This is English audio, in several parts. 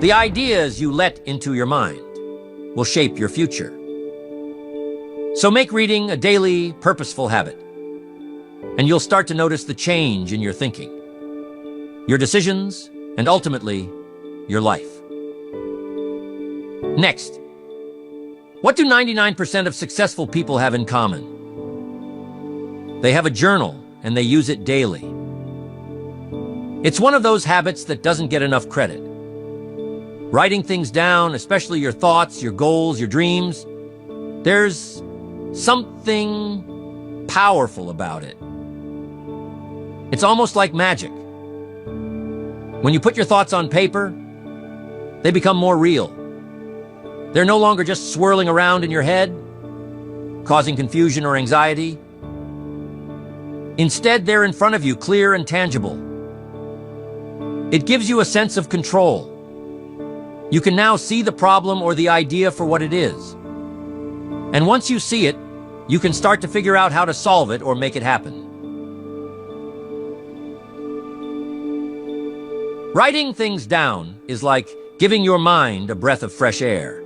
The ideas you let into your mind will shape your future. So make reading a daily, purposeful habit, and you'll start to notice the change in your thinking, your decisions, and ultimately, your life. Next, what do 99% of successful people have in common? They have a journal, and they use it daily. It's one of those habits that doesn't get enough credit. Writing things down, especially your thoughts, your goals, your dreams, there's something powerful about it. It's almost like magic. When you put your thoughts on paper, they become more real. They're no longer just swirling around in your head, causing confusion or anxiety. Instead, they're in front of you, clear and tangible. It gives you a sense of control. You can now see the problem or the idea for what it is. And once you see it, you can start to figure out how to solve it or make it happen. Writing things down is like giving your mind a breath of fresh air.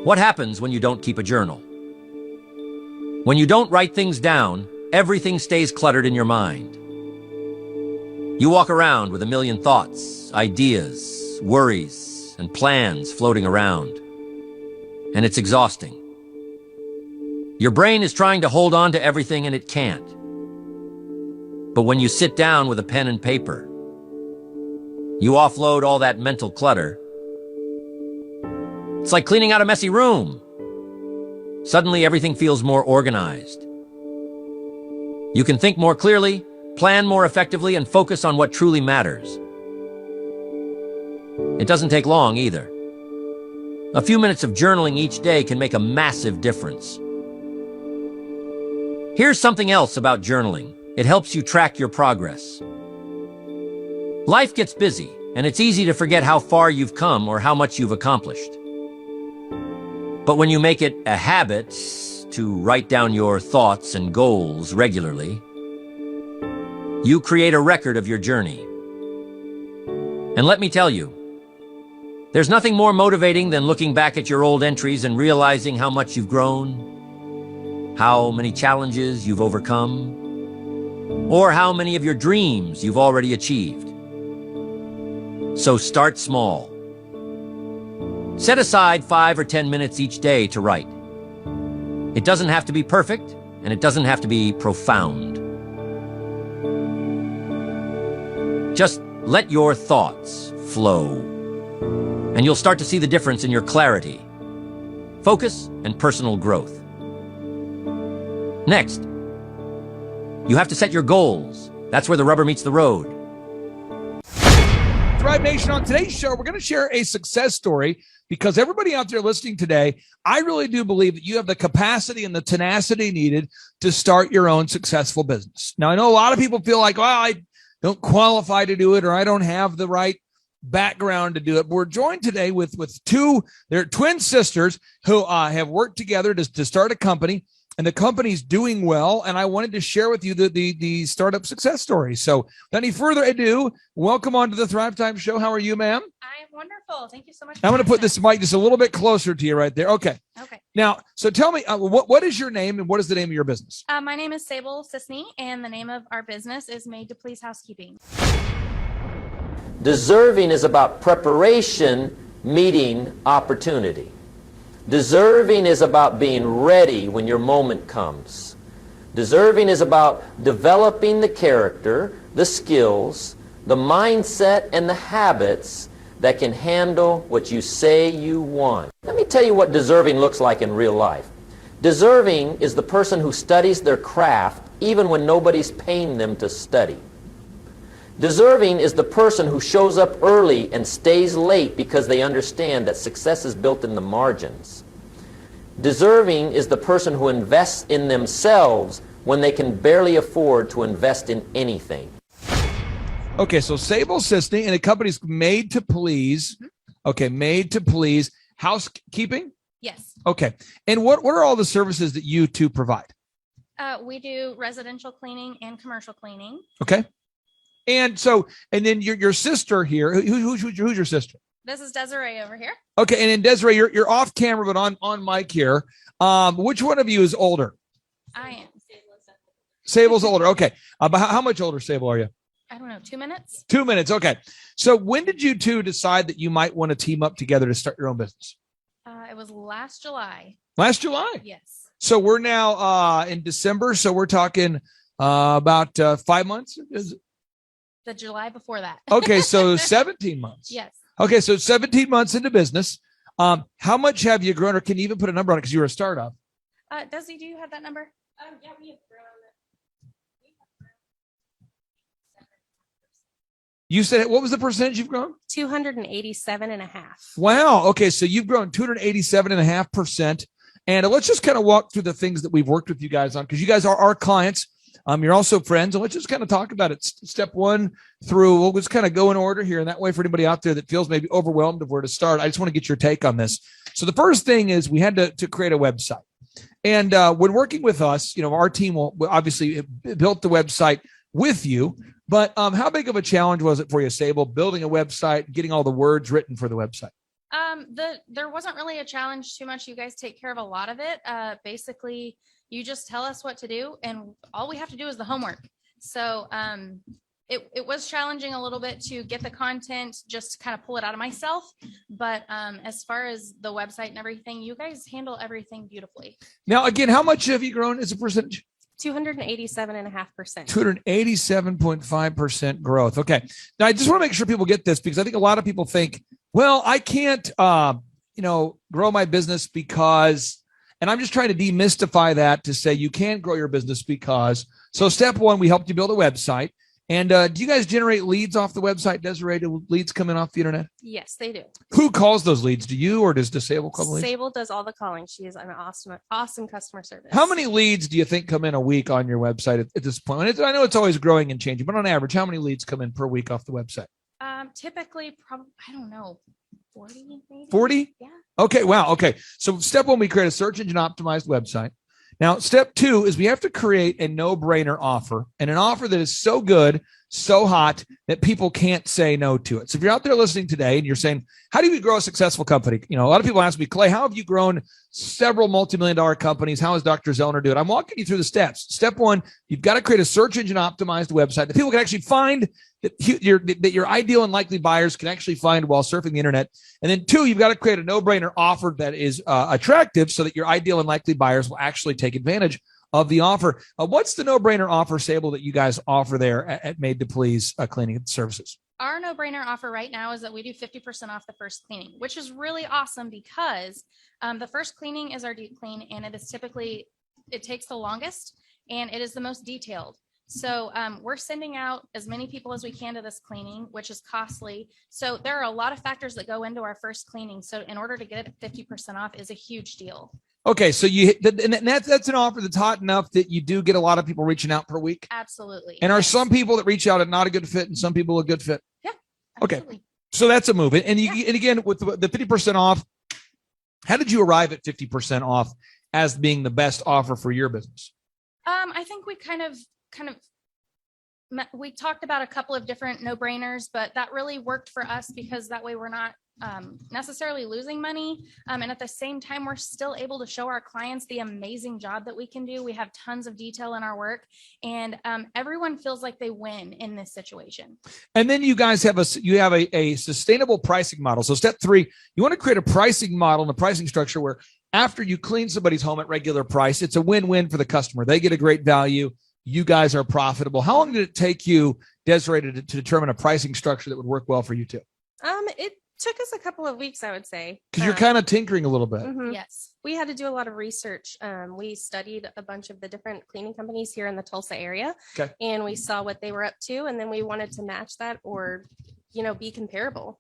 What happens when you don't keep a journal? When you don't write things down, everything stays cluttered in your mind. You walk around with a million thoughts, ideas, worries, and plans floating around. And it's exhausting. Your brain is trying to hold on to everything and it can't. But when you sit down with a pen and paper, you offload all that mental clutter. It's like cleaning out a messy room. Suddenly everything feels more organized. You can think more clearly, plan more effectively, and focus on what truly matters. It doesn't take long either. A few minutes of journaling each day can make a massive difference. Here's something else about journaling. It helps you track your progress. Life gets busy, and it's easy to forget how far you've come or how much you've accomplished. But when you make it a habit to write down your thoughts and goals regularly, you create a record of your journey. And let me tell you, there's nothing more motivating than looking back at your old entries and realizing how much you've grown, how many challenges you've overcome, or how many of your dreams you've already achieved. So start small. Set aside 5 or 10 minutes each day to write. It doesn't have to be perfect, and it doesn't have to be profound. Just let your thoughts flow, and you'll start to see the difference in your clarity, focus, and personal growth. Next, you have to set your goals. That's where the rubber meets the road. Thrive Nation, on today's show, we're going to share a success story because everybody out there listening today, I really do believe that you have the capacity and the tenacity needed to start your own successful business. Now, I know a lot of people feel like, well, I don't qualify to do it, or I don't have the right background to do it. But we're joined today with they're twin sisters who have worked together to start a company. And the company's doing well, and I wanted to share with you the startup success story. So without any further ado, welcome on to the Thrive Time Show. How are you, ma'am? I am wonderful. Thank you so much. I'm going to put this mic just a little bit closer to you right there. Okay. Okay. Now, so tell me, what is your name and what is the name of your business? My name is Sable Sisney, and the name of our business is Made to Please Housekeeping. Deserving is about preparation meeting opportunity. Deserving is about being ready when your moment comes. Deserving is about developing the character, the skills, the mindset, and the habits that can handle what you say you want. Let me tell you what deserving looks like in real life. Deserving is the person who studies their craft even when nobody's paying them to study. Deserving is the person who shows up early and stays late because they understand that success is built in the margins. Deserving is the person who invests in themselves when they can barely afford to invest in anything. Okay, so Sable Sisney, and the company's Made to Please. Okay, Made to Please Housekeeping? Yes. Okay, and what are all the services that you two provide? We do residential cleaning and commercial cleaning. Okay. And so, and then your sister here, who's your sister? This is Desiree over here. Okay. And then Desiree, you're off camera, but on mic here. Which one of you is older? I am. Sable's older. Okay. But how much older, Sable, are you? I don't know, 2 minutes? 2 minutes. Okay. So when did you two decide that you might want to team up together to start your own business? It was last July. Last July. Yes. So we're now in December. So we're talking about 5 months. The July before that. Okay. So 17 months. Yes. Okay. So 17 months into business. How much have you grown, or can you even put a number on it because you were a startup? Desi, do you have that number? Yeah, we have grown. You said, what was the percentage you've grown? 287.5. Wow. Okay. So you've grown 287.5%. And let's just kind of walk through the things that we've worked with you guys on, because you guys are our clients. You're also friends. And let's just kind of talk about it. Step 1 through, we'll just kind of go in order here. And that way, for anybody out there that feels maybe overwhelmed of where to start, I just want to get your take on this. So the first thing is we had to create a website. And when working with us, our team will obviously built the website with you. But how big of a challenge was it for you, Sable, building a website, getting all the words written for the website? There wasn't really a challenge too much. You guys take care of a lot of it. Basically, you just tell us what to do, and all we have to do is the homework. So it was challenging a little bit to get the content, just kind of pull it out of myself. But as far as the website and everything, you guys handle everything beautifully. Now, again, how much have you grown as a percentage? 287.5%. 287.5% growth. Okay. Now, I just want to make sure people get this, because I think a lot of people think, well, I can't, grow my business because, and I'm just trying to demystify that to say you can grow your business because. So step 1, we helped you build a website. And do you guys generate leads off the website, Desiree? Do leads come in off the internet? Yes, they do. Who calls those leads? Do you, or does Sable call the leads? Sable does all the calling. She is an awesome customer service. How many leads do you think come in a week on your website at this point? And I know it's always growing and changing, but on average, how many leads come in per week off the website? Typically, probably, I don't know, 40 maybe? 40? Yeah. Okay. Wow. Okay. So step 1, we create a search engine optimized website. Now, step 2 is we have to create a no-brainer offer, and an offer that is so good, so hot that people can't say no to it. So if you're out there listening today and you're saying, how do we grow a successful company? A lot of people ask me, Clay, how have you grown several multi-million-dollar companies? How has Dr. Zellner do it? I'm walking you through the steps. Step 1, you've got to create a search engine optimized website that people can actually find, that your ideal and likely buyers can actually find while surfing the internet. And then 2, you've got to create a no-brainer offer that is attractive so that your ideal and likely buyers will actually take advantage of the offer. What's the no-brainer offer, Sable, that you guys offer there at Made to Please Cleaning Services? Our no-brainer offer right now is that we do 50% off the first cleaning, which is really awesome because the first cleaning is our deep clean, and it takes the longest, and it is the most detailed. So we're sending out as many people as we can to this cleaning, which is costly. So there are a lot of factors that go into our first cleaning. So in order to get it at 50% off is a huge deal. Okay, so that's an offer that's hot enough that you do get a lot of people reaching out per week? Absolutely. And are yes. some people that reach out are not a good fit and some people a good fit? Yeah. Absolutely. Okay, so that's a move. And again, with the 50% off, how did you arrive at 50% off as being the best offer for your business? I think we we talked about a couple of different no-brainers, but that really worked for us because that way we're not necessarily losing money. And at the same time, we're still able to show our clients the amazing job that we can do. We have tons of detail in our work, and everyone feels like they win in this situation. And then you guys have a sustainable pricing model. So step 3, you want to create a pricing model and a pricing structure where after you clean somebody's home at regular price, it's a win-win for the customer. They get a great value. You guys are profitable. How long did it take you, Desiree, to determine a pricing structure that would work well for you too? It took us a couple of weeks, I would say. Because you're kind of tinkering a little bit. Mm-hmm. Yes. We had to do a lot of research. We studied a bunch of the different cleaning companies here in the Tulsa area. Okay. And we saw what they were up to. And then we wanted to match that or, be comparable.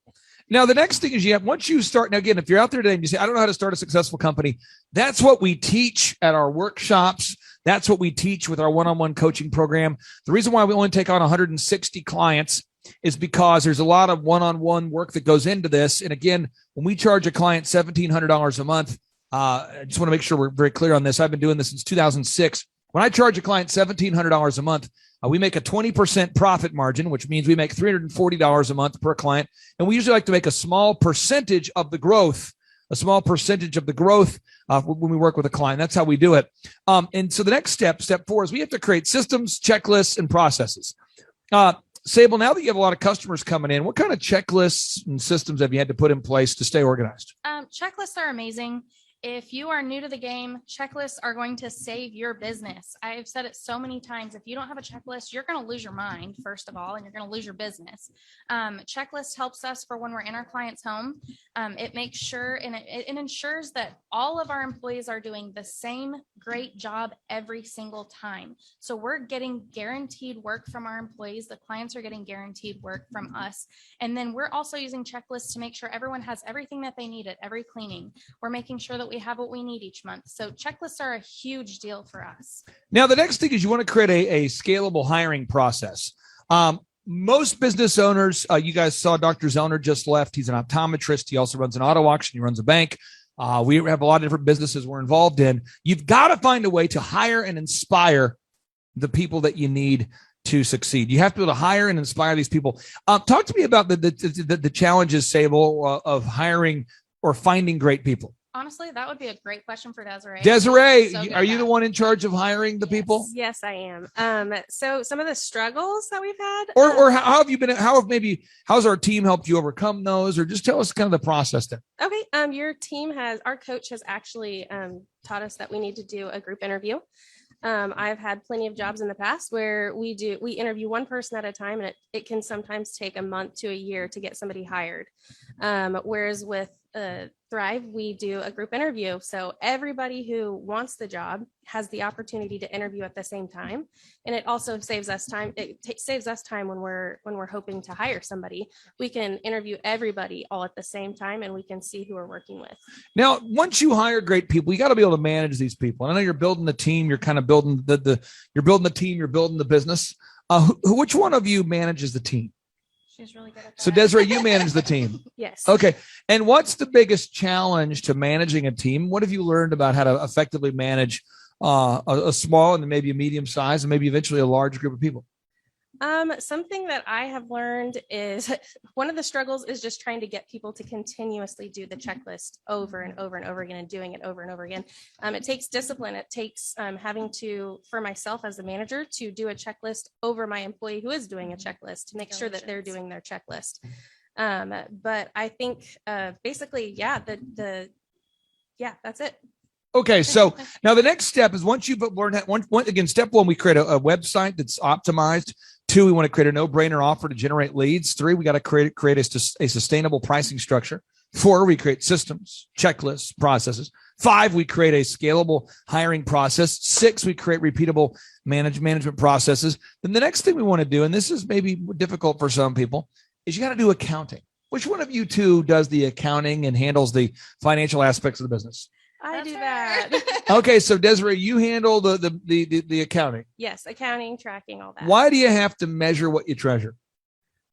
Now, the next thing is once you start, now again, if you're out there today and you say, I don't know how to start a successful company, that's what we teach at our workshops. That's what we teach with our one-on-one coaching program. The reason why we only take on 160 clients is because there's a lot of one-on-one work that goes into this. And again, when we charge a client $1,700 a month, I just want to make sure we're very clear on this. I've been doing this since 2006. When I charge a client $1,700 a month, we make a 20% profit margin, which means we make $340 a month per client. And we usually like to make a small percentage of the growth when we work with a client. That's how we do it. And so the next step 4, is we have to create systems, checklists, and processes. Sable, now that you have a lot of customers coming in, what kind of checklists and systems have you had to put in place to stay organized? Checklists are amazing. If you are new to the game, checklists are going to save your business. I've said it so many times. If you don't have a checklist, you're going to lose your mind, first of all, and you're going to lose your business. Checklist helps us for when we're in our client's home. It makes sure and it ensures that all of our employees are doing the same great job every single time. So we're getting guaranteed work from our employees. The clients are getting guaranteed work from us. And then we're also using checklists to make sure everyone has everything that they need at every cleaning. We're making sure that we have what we need each month. So checklists are a huge deal for us. Now, the next thing is you want to create a scalable hiring process. Most business owners, you guys saw Dr. Zellner just left. He's an optometrist. He also runs an auto auction. He runs a bank. We have a lot of different businesses we're involved in. You've got to find a way to hire and inspire the people that you need to succeed. You have to be able to hire and inspire these people. Talk to me about the challenges, Sable, of hiring or finding great people. Honestly, that would be a great question for Desiree. Desiree, So are you the one in charge of hiring the people? Yes, I am. So some of the struggles that we've had, or how have you been? How's our team helped you overcome those? Or just tell us kind of the process there. Okay. Our coach has actually taught us that we need to do a group interview. I've had plenty of jobs in the past where we interview one person at a time, and it can sometimes take a month to a year to get somebody hired. Whereas with Thrive, we do a group interview. So everybody who wants the job has the opportunity to interview at the same time. And it also saves us time. Saves us time when we're hoping to hire somebody. We can interview everybody all at the same time, and we can see who we're working with. Now, once you hire great people, you got to be able to manage these people. And I know you're building the team. You're kind of building you're building the team. You're building the business. Which one of you manages the team? She's really good at that. So Desiree, you manage the team. Yes. Okay. And what's the biggest challenge to managing a team? What have you learned about how to effectively manage a small and maybe a medium size and maybe eventually a large group of people? Something that I have learned is one of the struggles is just trying to get people to continuously do the checklist over and over and over again and doing it over and over again. It takes discipline. It takes having to, for myself as the manager, to do a checklist over my employee who is doing a checklist to make sure that they're doing their checklist. But I think basically, that's it. Okay, so now the next step is once you've learned that, again, step 1, we create a website that's optimized. 2, we want to create a no-brainer offer to generate leads. 3, we got to create a sustainable pricing structure. 4, we create systems, checklists, processes. 5, we create a scalable hiring process. 6, we create repeatable management processes. Then the next thing we want to do, and this is maybe difficult for some people, is you got to do accounting. Which one of you two does the accounting and handles the financial aspects of the business? I do that. Okay, so Desiree, you handle the accounting. Yes, accounting, tracking, all that. Why do you have to measure what you treasure?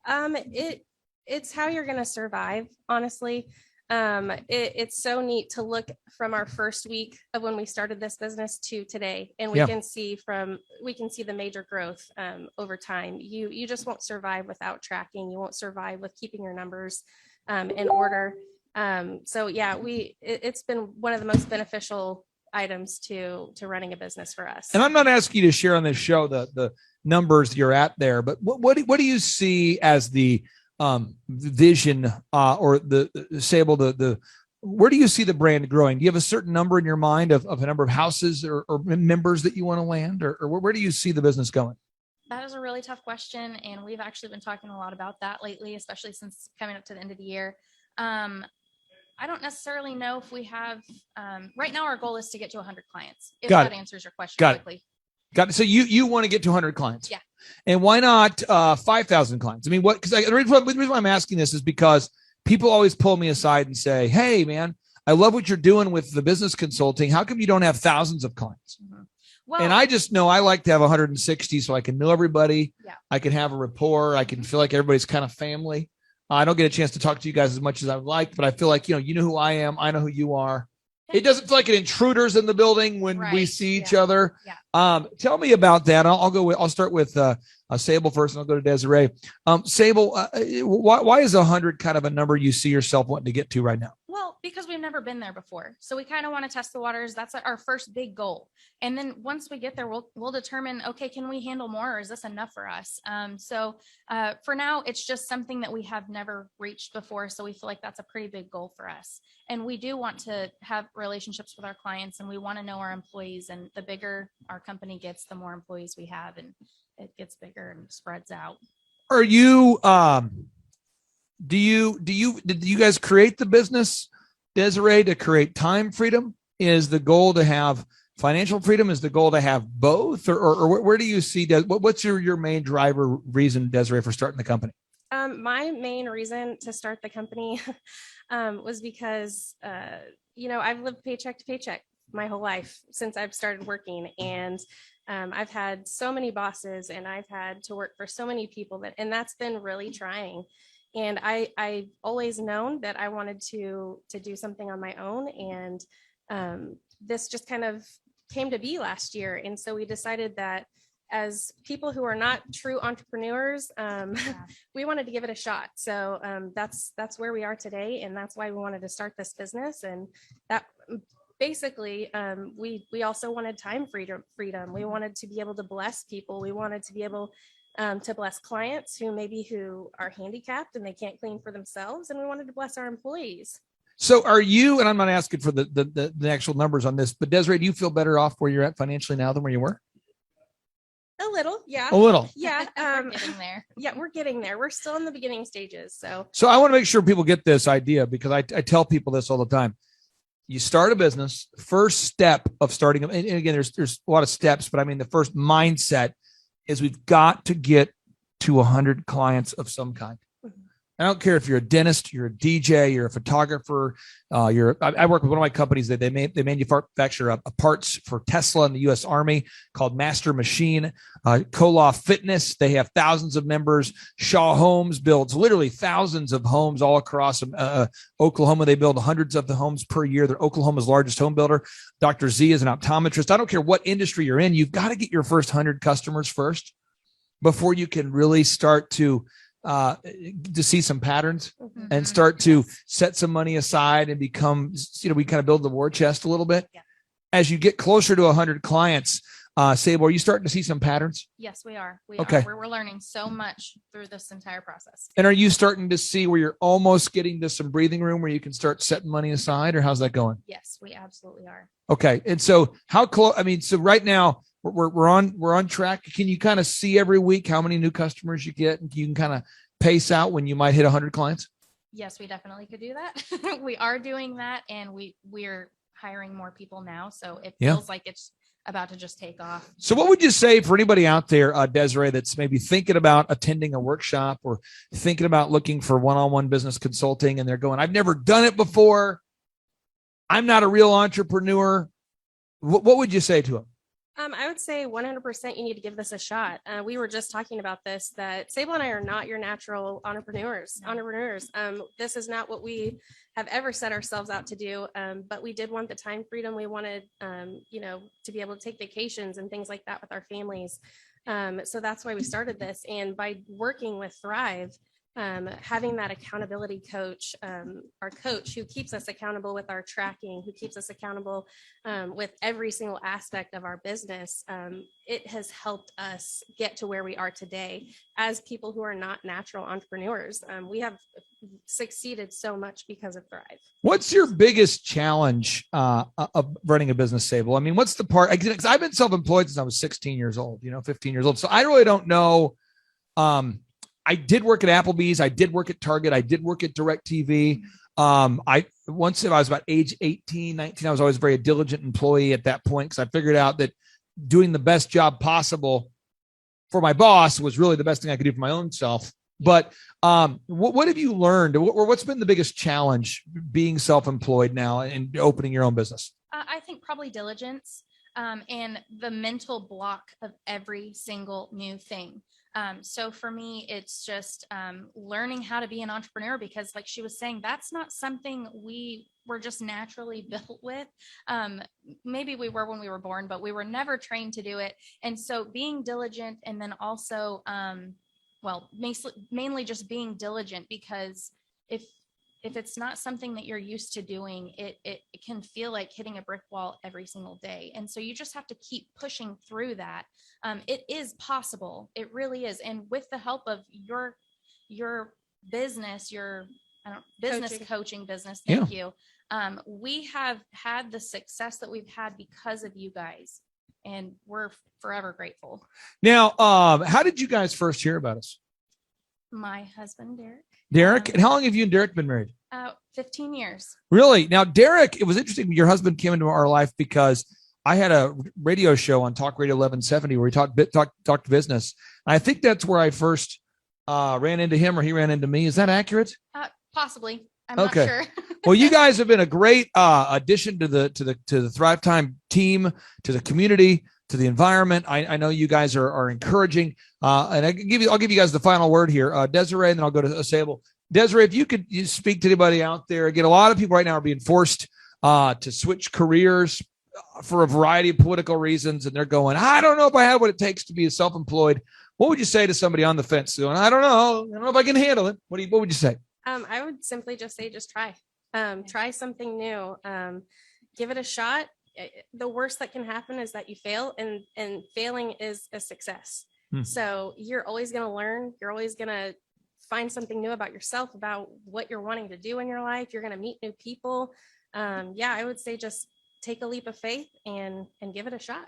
It's how you're going to survive, honestly. It's so neat to look from our first week of when we started this business to today, and we can see the major growth over time. You just won't survive without tracking. You won't survive with keeping your numbers in order. It's been one of the most beneficial items to running a business for us. And I'm not asking you to share on this show the numbers you're at there, but what do you see as the vision or the Sable, where do you see the brand growing? Do you have a certain number in your mind of a number of houses or members that you want to land, or where do you see the business going? That is a really tough question, and we've actually been talking a lot about that lately, especially since coming up to the end of the year. I don't necessarily know if we have, right now our goal is to get to 100 clients. If that answers your question quickly. Got it. So you want to get to 100 clients. Yeah. And why not 5,000 clients? I mean, the reason why I'm asking this is because people always pull me aside and say, hey man, I love what you're doing with the business consulting. How come you don't have thousands of clients? Mm-hmm. Well, and I just know I like to have 160 so I can know everybody. Yeah. I can have a rapport. I can feel like everybody's kind of family. I don't get a chance to talk to you guys as much as I would like, but I feel like, you know who I am. I know who you are. It doesn't feel like an intruder's in the building when we Right, see each yeah, other. yeah. Tell me about that. I'll start with Sable first, and I'll go to Desiree. Sable, why is 100 kind of a number you see yourself wanting to get to right now? Well, because we've never been there before. So we kind of want to test the waters. That's our first big goal. And then once we get there, we'll determine, okay, can we handle more or is this enough for us? For now, it's just something that we have never reached before. So we feel like that's a pretty big goal for us. And we do want to have relationships with our clients, and we want to know our employees. And the bigger our company gets, the more employees we have, and it gets bigger and spreads out. Are you, did you guys create the business, Desiree, to create time freedom? Is the goal to have financial freedom? Is the goal to have both? Or where do you see, what's your main driver reason, Desiree, for starting the company? My main reason to start the company was because, I've lived paycheck to paycheck my whole life since I've started working. And I've had so many bosses, and I've had to work for so many people and that's been really trying. And I've always known that I wanted to do something on my own. And this just kind of came to be last year. And so we decided that as people who are not true entrepreneurs, we wanted to give it a shot. So that's where we are today. And that's why we wanted to start this business. And that basically, we also wanted time freedom. We wanted to be able to bless people. We wanted to be able to bless clients who are handicapped and they can't clean for themselves. And we wanted to bless our employees. So are you, and I'm not asking for the actual numbers on this, but Desiree, do you feel better off where you're at financially now than where you were? A little, yeah. A little. Yeah. We're getting there. Yeah, we're getting there. We're still in the beginning stages. So I want to make sure people get this idea, because I tell people this all the time. You start a business, first step of starting, and again, there's a lot of steps, but I mean, the first mindset is we've got to get to 100 clients of some kind. I don't care if you're a dentist, you're a DJ, you're a photographer, I work with one of my companies that they manufacture a parts for Tesla and the U.S. Army called Master Machine. Koloff Fitness, they have thousands of members. Shaw Homes builds literally thousands of homes all across Oklahoma. They build hundreds of the homes per year. They're Oklahoma's largest home builder. Dr. Z is an optometrist. I don't care what industry you're in. You've got to get your first 100 customers first before you can really start to see some patterns and start to set some money aside and become, we kind of build the war chest a little bit. Yeah. As you get closer to 100 clients, Sable, are you starting to see some patterns? Yes, we are. Okay. We're learning so much through this entire process. And are you starting to see where you're almost getting to some breathing room where you can start setting money aside, or how's that going? Yes, we absolutely are. Okay. And so how close, so right now we're on track. Can you kind of see every week how many new customers you get, and you can kind of pace out when you might hit 100 clients? Yes, we definitely could do that. We are doing that, and we're hiring more people now. So it feels like it's about to just take off. So what would you say for anybody out there, Desiree, that's maybe thinking about attending a workshop or thinking about looking for one-on-one business consulting, and they're going, I've never done it before, I'm not a real entrepreneur. What would you say to them? I would say 100% you need to give this a shot. We were just talking about this, that Sable and I are not your natural entrepreneurs. This is not what we have ever set ourselves out to do. But we did want the time freedom. We wanted, to be able to take vacations and things like that with our families. So that's why we started this. And by working with Thrive, having that accountability coach, our coach who keeps us accountable with our tracking, who keeps us accountable with every single aspect of our business, it has helped us get to where we are today as people who are not natural entrepreneurs. We have succeeded so much because of Thrive. What's your biggest challenge of running a business, Sable? I mean, what's the part? Because I've been self-employed since I was 16 years old, 15 years old. So I really don't know. I did work at Applebee's. I did work at Target. I did work at DirecTV. I was about age 18, 19, I was always a very diligent employee at that point, because I figured out that doing the best job possible for my boss was really the best thing I could do for my own self. But what have you learned, or what's been the biggest challenge being self-employed now and opening your own business? I think probably diligence and the mental block of every single new thing. So for me, it's just learning how to be an entrepreneur, because like she was saying, that's not something we were just naturally built with. Maybe we were when we were born, but we were never trained to do it. And so being diligent, and then also, mainly just being diligent, because if it's not something that you're used to doing, it can feel like hitting a brick wall every single day. And so you just have to keep pushing through that. It is possible. It really is. And with the help of your business, business coaching business. Thank you. We have had the success that we've had because of you guys, and we're forever grateful. Now, how did you guys first hear about us? My husband, Derek. Derek? And how long have you and Derek been married? 15 years. Really? Now, Derek, it was interesting. Your husband came into our life because I had a radio show on Talk Radio 1170 where we talked business. I think that's where I first ran into him, or he ran into me. Is that accurate? Possibly. I'm Okay. not sure. Well, you guys have been a great addition to the Thrive Time team, to the community, to the environment. I know you guys are encouraging. And I'll give you guys the final word here. Desiree, and then I'll go to Sable. Desiree, if you could speak to anybody out there. Again, a lot of people right now are being forced to switch careers for a variety of political reasons, and they're going, I don't know if I have what it takes to be a self-employed. What would you say to somebody on the fence going, I don't know if I can handle it? What would you say? I would simply just say, just try. Try something new. Give it a shot. The worst that can happen is that you fail, and failing is a success. So you're always going to learn. You're always going to find something new about yourself, about what you're wanting to do in your life. You're going to meet new people. I would say just take a leap of faith and give it a shot.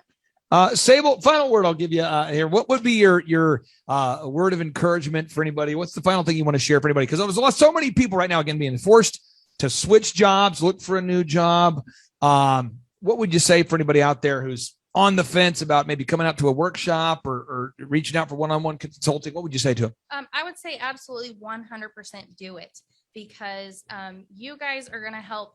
Sable, final word I'll give you here. What would be your word of encouragement for anybody? What's the final thing you want to share for anybody? Because there's so many people right now, again, being forced to switch jobs, look for a new job. What would you say for anybody out there who's on the fence about maybe coming out to a workshop or reaching out for one-on-one consulting? What would you say to them? I would say absolutely 100% do it, because you guys are going to help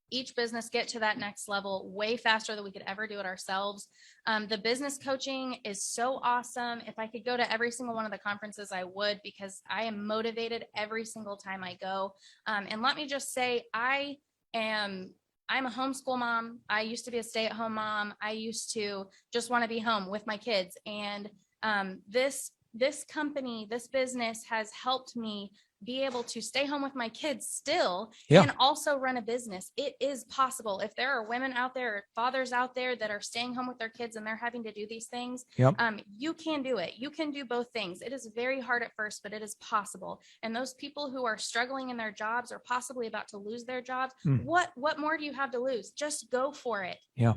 each business get to that next level way faster than we could ever do it ourselves. The business coaching is so awesome. If I could go to every single one of the conferences, I would, because I am motivated every single time I go. And let me just say, I'm a homeschool mom. I used to be a stay-at-home mom. I used to just want to be home with my kids. And this company, this business has helped me be able to stay home with my kids still and also run a business. It is possible. If there are women out there, or fathers out there that are staying home with their kids and they're having to do these things, you can do it. You can do both things. It is very hard at first, but it is possible. And those people who are struggling in their jobs or possibly about to lose their jobs, what more do you have to lose? Just go for it. Yeah.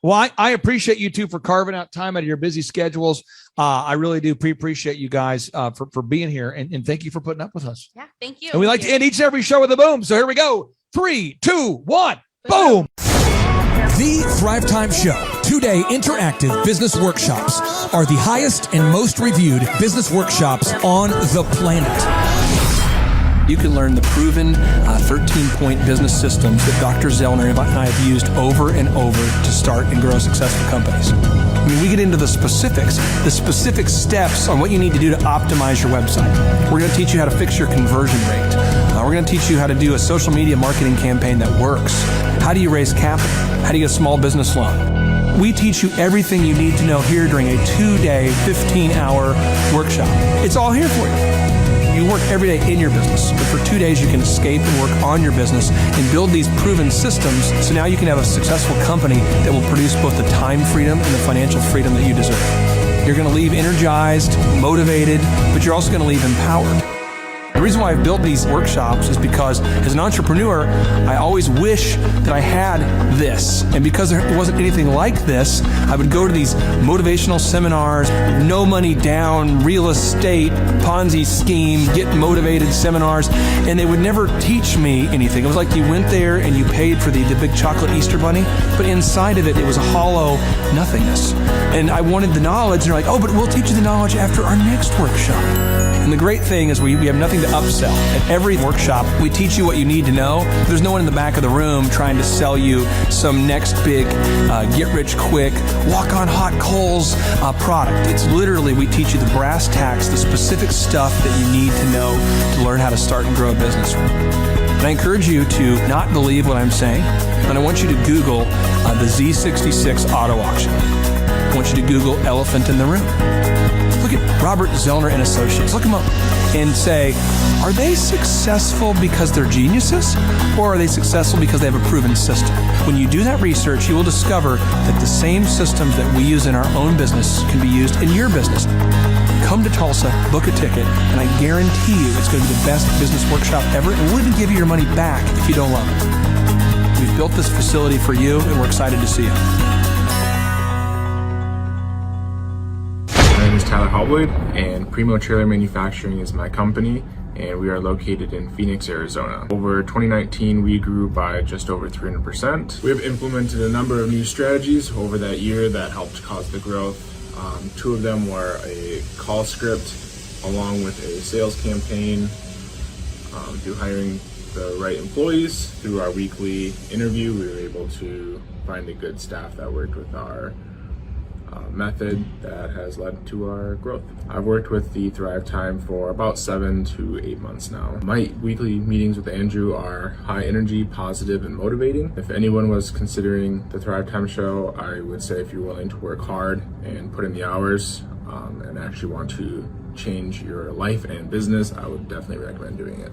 Well, I appreciate you two for carving out time out of your busy schedules. I really do appreciate you guys for being here, and thank you for putting up with us. Yeah, thank you. And we like to end each and every show with a boom. So here we go. 3, 2, 1, boom. The Thrive Time Show 2-day interactive business workshops are the highest and most reviewed business workshops on the planet. You can learn the proven 13-point business systems that Dr. Zellner and I have used over and over to start and grow successful companies. I mean, we get into the specific steps on what you need to do to optimize your website. We're going to teach you how to fix your conversion rate. We're going to teach you how to do a social media marketing campaign that works. How do you raise capital? How do you get a small business loan? We teach you everything you need to know here during a 2-day, 15-hour workshop. It's all here for you. You work every day in your business, but for 2 days you can escape and work on your business and build these proven systems, so now you can have a successful company that will produce both the time freedom and the financial freedom that you deserve. You're going to leave energized, motivated, but you're also going to leave empowered. The reason why I've built these workshops is because as an entrepreneur, I always wish that I had this. And because there wasn't anything like this, I would go to these motivational seminars, no money down, real estate, Ponzi scheme, get motivated seminars, and they would never teach me anything. It was like you went there and you paid for the big chocolate Easter bunny, but inside of it, it was a hollow nothingness. And I wanted the knowledge, and they're like, oh, but we'll teach you the knowledge after our next workshop. And the great thing is we have nothing to upsell. At every workshop, we teach you what you need to know. There's no one in the back of the room trying to sell you some next big get-rich-quick, walk-on-hot coals product. It's literally, we teach you the brass tacks, the specific stuff that you need to know to learn how to start and grow a business. And I encourage you to not believe what I'm saying, and I want you to Google the Z66 auto auction. I want you to Google elephant in the room. Look at Robert Zellner and Associates. Look them up and say, are they successful because they're geniuses, or are they successful because they have a proven system? When you do that research, you will discover that the same systems that we use in our own business can be used in your business. Come to Tulsa, book a ticket, and I guarantee you it's going to be the best business workshop ever, and we'll even give you your money back if you don't love it. We've built this facility for you, and we're excited to see you. My name is Tyler Hobwood, and Primo Trailer Manufacturing is my company, and we are located in Phoenix, Arizona. Over 2019, we grew by just over 300%. We have implemented a number of new strategies over that year that helped cause the growth. Two of them were a call script along with a sales campaign, through hiring the right employees. Through our weekly interview, we were able to find a good staff that worked with our method that has led to our growth. I've worked with the Thrive Time for about 7 to 8 months now. My weekly meetings with Andrew are high energy, positive, and motivating. If anyone was considering the Thrive Time show, I would say if you're willing to work hard and put in the hours and actually want to change your life and business, I would definitely recommend doing it.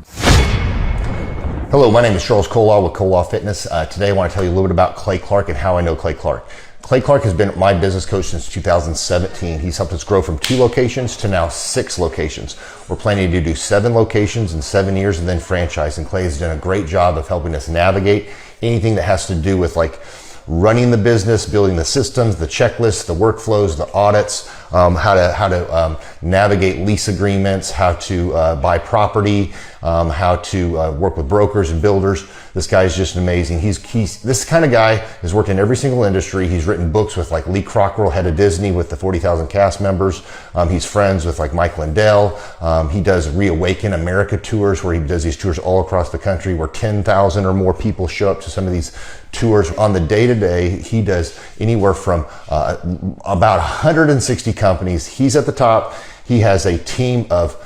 Hello, my name is Charles Kolaw with Kolaw Fitness. Today I want to tell you a little bit about Clay Clark and how I know Clay Clark. Clay Clark has been my business coach since 2017. He's helped us grow from 2 locations to now 6 locations. We're planning to do 7 locations in 7 years and then franchise. And Clay has done a great job of helping us navigate anything that has to do with like running the business, building the systems, the checklists, the workflows, the audits, how to navigate lease agreements, how to buy property, how to work with brokers and builders. This guy is just amazing. He's this kind of guy has worked in every single industry. He's written books with like Lee Crockrell, head of Disney, with the 40,000 cast members. He's friends with like Mike Lindell. He does Reawaken America tours, where he does these tours all across the country where 10,000 or more people show up to some of these tours. On the day-to-day, he does anywhere from about 160 companies. He's at the top. He has a team of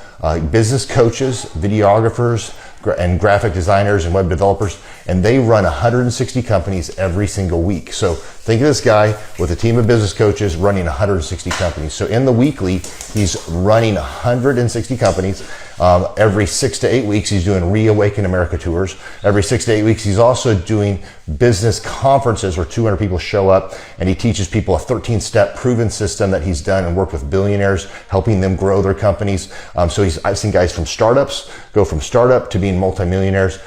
business coaches, videographers, and graphic designers and web developers, and they run 160 companies every single week. So think of this guy with a team of business coaches running 160 companies. So in the weekly, he's running 160 companies. Every 6 to 8 weeks, he's doing Reawaken America tours. Every 6 to 8 weeks, he's also doing business conferences where 200 people show up, and he teaches people a 13-step proven system that he's done and worked with billionaires, helping them grow their companies. So I've seen guys from startups go from startup to being multimillionaires,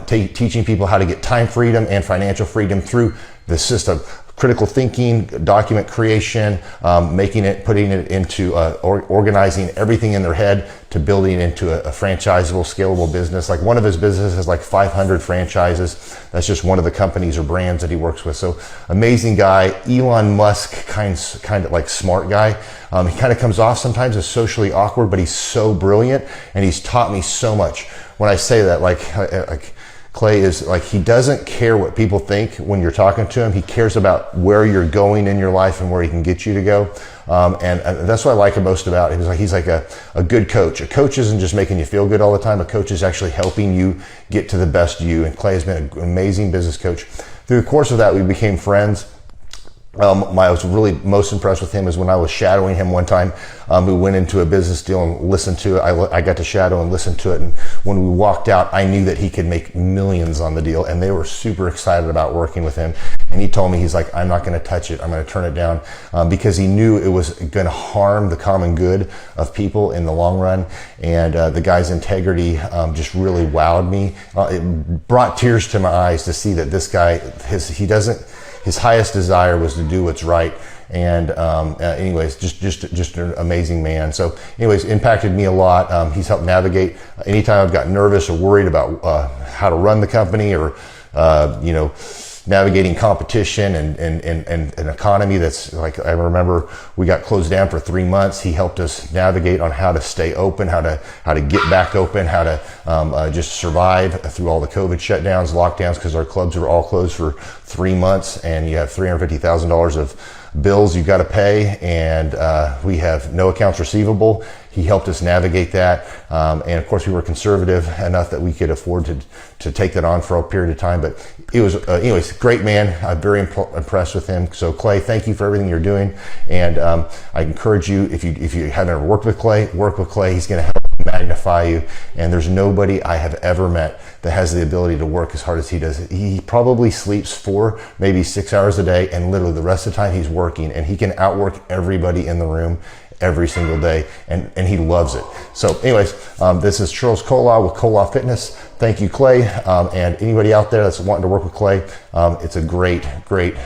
teaching people how to get time freedom and financial freedom through the system. Critical thinking, document creation, putting it into organizing everything in their head to building into a franchisable, scalable business. Like one of his businesses has like 500 franchises. That's just one of the companies or brands that he works with. So amazing guy. Elon Musk kind of like smart guy. He kind of comes off sometimes as socially awkward, but he's so brilliant, and he's taught me so much. When I say that, like Clay is like, he doesn't care what people think when you're talking to him. He cares about where you're going in your life and where he can get you to go. And that's what I like most about him. He's like a good coach. A coach isn't just making you feel good all the time. A coach is actually helping you get to the best you. And Clay has been an amazing business coach. Through the course of that, we became friends. I was really most impressed with him is when I was shadowing him one time. We went into a business deal and listened to it. I got to shadow and listen to it. And when we walked out, I knew that he could make millions on the deal. And they were super excited about working with him. And he told me, he's like, I'm not going to touch it. I'm going to turn it down, because he knew it was going to harm the common good of people in the long run. And the guy's integrity just really wowed me. It brought tears to my eyes to see that this guy, his highest desire was to do what's right. And anyways, just an amazing man. So anyways, impacted me a lot. He's helped navigate anytime I've got nervous or worried about how to run the company, or navigating competition and an economy that's like, I remember we got closed down for 3 months. He helped us navigate on how to stay open, how to get back open, how to just survive through all the COVID shutdowns, lockdowns, because our clubs were all closed for 3 months, and you have $350,000 of bills you've got to pay, and we have no accounts receivable. He helped us navigate that, and of course we were conservative enough that we could afford to take that on for a period of time. But it was, anyways, great man. I'm very impressed with him. So Clay, thank you for everything you're doing, and I encourage you, if you haven't ever worked with Clay, work with Clay. He's going to help magnify you, and there's nobody I have ever met that has the ability to work as hard as he does. He probably sleeps 4, maybe 6 hours a day, and literally the rest of the time he's working, and he can outwork everybody in the room every single day, and he loves it. So anyways, this is Charles Kolaw with Kolaw Fitness. Thank you, Clay, and anybody out there that's wanting to work with Clay, it's a great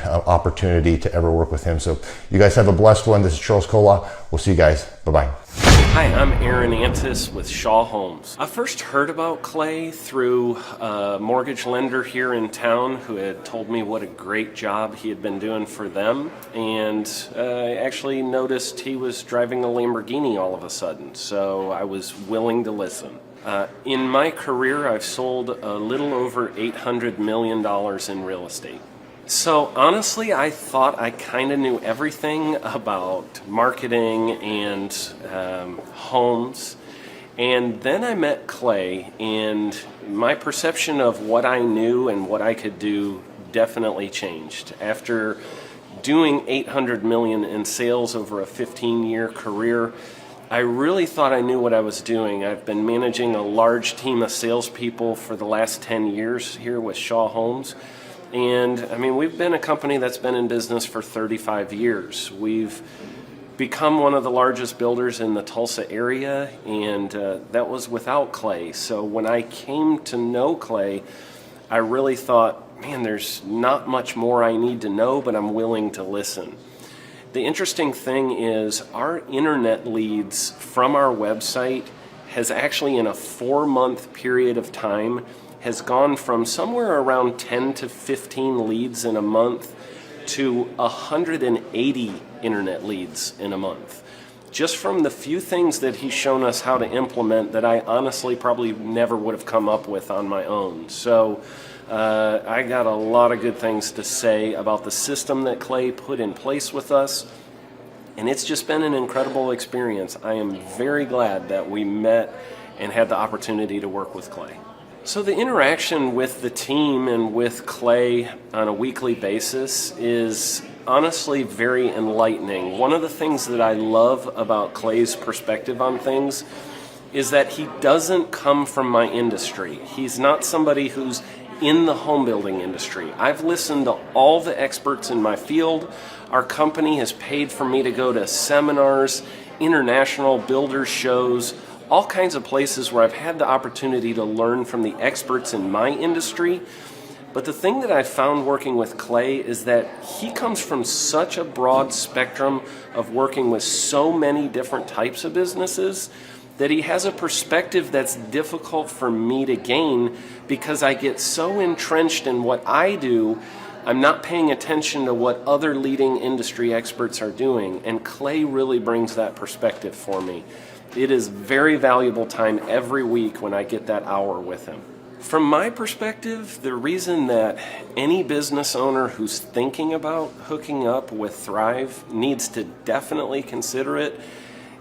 opportunity to ever work with him. So you guys have a blessed one. This is Charles Kolaw. We'll see you guys. Bye-bye. Hi, I'm Aaron Antis with Shaw Homes. I first heard about Clay through a mortgage lender here in town who had told me what a great job he had been doing for them, and I actually noticed he was driving a Lamborghini all of a sudden, so I was willing to listen. In my career, I've sold a little over $800 million in real estate. So honestly, I thought I kind of knew everything about marketing and homes. And then I met Clay, and my perception of what I knew and what I could do definitely changed. After doing $800 million in sales over a 15-year career, I really thought I knew what I was doing. I've been managing a large team of salespeople for the last 10 years here with Shaw Homes. And I mean, we've been a company that's been in business for 35 years. We've become one of the largest builders in the Tulsa area, and that was without Clay. So when I came to know Clay, I really thought, man, there's not much more I need to know, but I'm willing to listen. The interesting thing is our internet leads from our website has actually, in a 4-month period of time, has gone from somewhere around 10 to 15 leads in a month to 180 internet leads in a month. Just from the few things that he's shown us how to implement that I honestly probably never would have come up with on my own. So I got a lot of good things to say about the system that Clay put in place with us, and it's just been an incredible experience. I am very glad that we met and had the opportunity to work with Clay. So the interaction with the team and with Clay on a weekly basis is honestly very enlightening. One of the things that I love about Clay's perspective on things is that he doesn't come from my industry. He's not somebody who's in the home building industry. I've listened to all the experts in my field. Our company has paid for me to go to seminars, international builder shows, all kinds of places where I've had the opportunity to learn from the experts in my industry. But the thing that I found working with Clay is that he comes from such a broad spectrum of working with so many different types of businesses that he has a perspective that's difficult for me to gain because I get so entrenched in what I do, I'm not paying attention to what other leading industry experts are doing. And Clay really brings that perspective for me. It is very valuable time every week when I get that hour with him. From my perspective, the reason that any business owner who's thinking about hooking up with Thrive needs to definitely consider it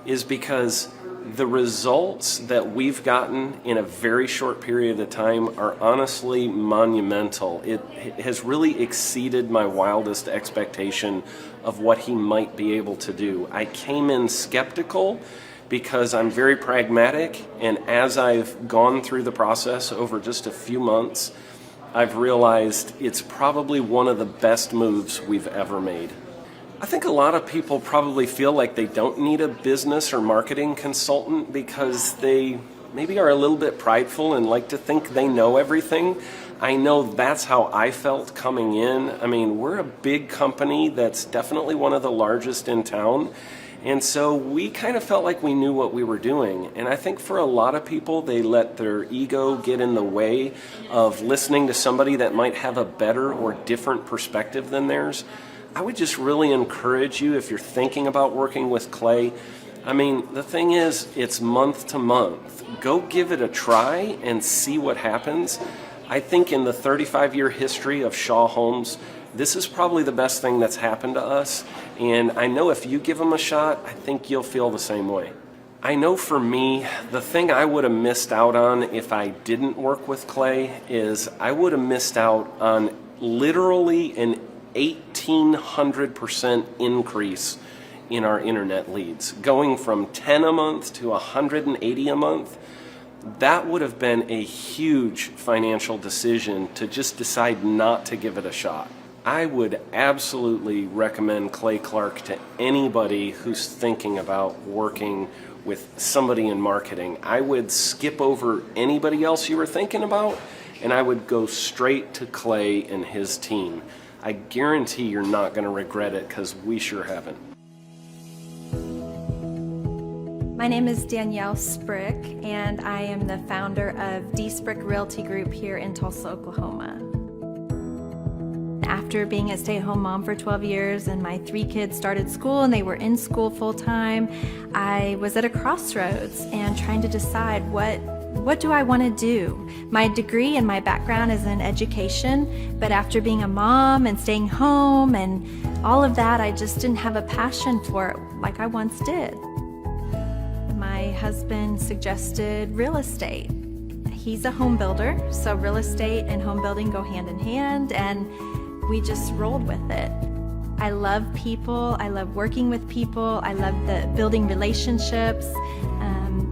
is because the results that we've gotten in a very short period of time are honestly monumental. It has really exceeded my wildest expectation of what he might be able to do. I came in skeptical because I'm very pragmatic, and as I've gone through the process over just a few months, I've realized it's probably one of the best moves we've ever made. I think a lot of people probably feel like they don't need a business or marketing consultant because they maybe are a little bit prideful and like to think they know everything. I know that's how I felt coming in. I mean, we're a big company that's definitely one of the largest in town. And so we kind of felt like we knew what we were doing. And I think for a lot of people, they let their ego get in the way of listening to somebody that might have a better or different perspective than theirs. I would just really encourage you, if you're thinking about working with Clay, I mean, the thing is, it's month to month. Go give it a try and see what happens. I think in the 35-year history of Shaw Homes, this is probably the best thing that's happened to us. And I know if you give them a shot, I think you'll feel the same way. I know for me, the thing I would have missed out on if I didn't work with Clay is I would have missed out on literally an 1,800% increase in our internet leads, going from 10 a month to 180 a month. That would have been a huge financial decision to just decide not to give it a shot. I would absolutely recommend Clay Clark to anybody who's thinking about working with somebody in marketing. I would skip over anybody else you were thinking about, and I would go straight to Clay and his team. I guarantee you're not going to regret it, because we sure haven't. My name is Danielle Sprick, and I am the founder of D. Sprick Realty Group here in Tulsa, Oklahoma. After being a stay-at-home mom for 12 years and my 3 kids started school and they were in school full-time, I was at a crossroads and trying to decide what do I want to do? My degree and my background is in education, but after being a mom and staying home and all of that, I just didn't have a passion for it like I once did. My husband suggested real estate. He's a home builder, so real estate and home building go hand in hand, and we just rolled with it. I love people, I love working with people, I love building relationships,